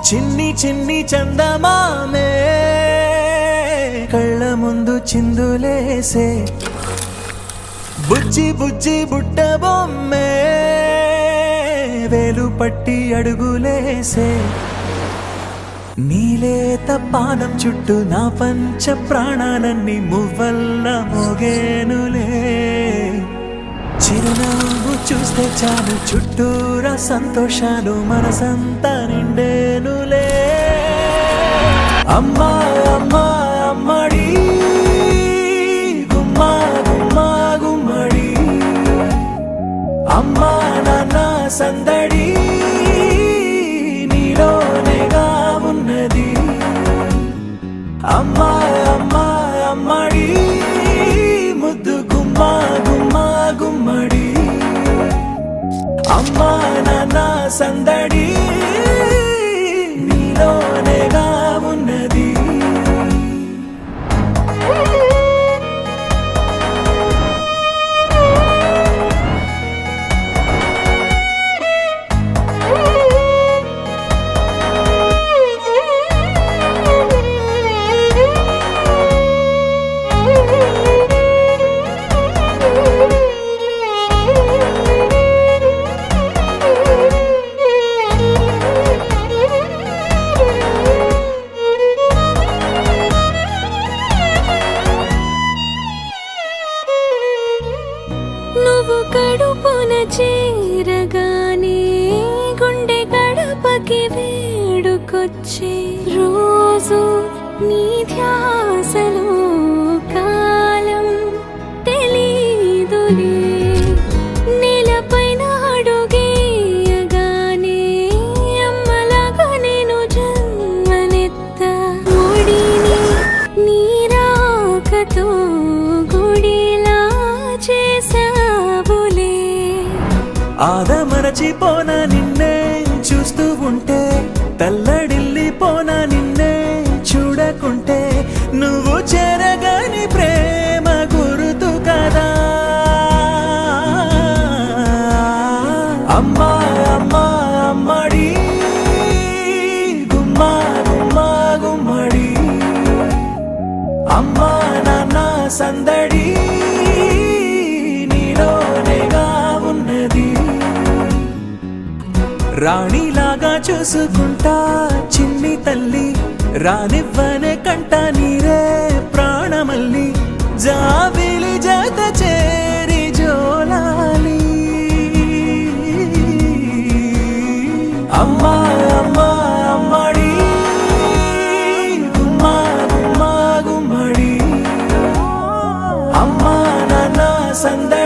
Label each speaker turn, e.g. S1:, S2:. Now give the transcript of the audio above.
S1: చిన్ని చిన్ని చందమామే కళ్ళ ముందు చిందులేసే బుజ్జి బుజ్జి బుట్ట బొమ్మే వేలు పట్టి అడుగులేసే నీలేత పానం చుట్టూ నా పంచ ప్రాణాలన్నీ మువ్వల్ల మోగేనులే చిరునవ్వు చూస్తే చాలు చుట్టూరా సంతోషాలు మనసంతా నిండేనులే అమ్మా అమ్మా అమ్మడి గుమ్మా గుమ్మా గుమ్మడి అమ్మా నాన్న సందడి నీలోనేగా ఉన్నది అమ్మా అమ్మా అమ్మడి ముద్దు గుమ్మా గుమ్మా గుమ్మడి అమ్మా నాన్న సందడి నీలోనేగా ఉన్నది
S2: నువ్వు కడుపున చేరగానే గుండె గడపకి వేడుకొచ్చే రోజు నీ ధ్యాసలో కాలం తెలీదులే నేలపైన అడుగేయగానే అమ్మలాగా నేను జన్మనెత్త ఒడిని నీ రాకతో గుడిలా చేసావులే
S1: ఆదమరచిపోన నిన్నే చూస్తూ ఉంటే తల్లడిల్లిపోన నిన్నే చూడకుంటే నువ్వు చెరగని ప్రేమ గుర్తు కదా అమ్మా అమ్మా అమ్మడి గుమ్మా గుమ్మా గుమ్మడి అమ్మా నాన్న సందడి నీలోనేగా ఉన్నది రాణిలాగా చూసుకుంటా చిన్ని తల్లి రానివ్వనే కంట నీరే ప్రాణమల్లి జాబిలి జత చేరి జోలాలి అమ్మా అమ్మా అమ్మడి గుమ్మా గుమ్మా గుమ్మడి అమ్మా నాన్న సందడి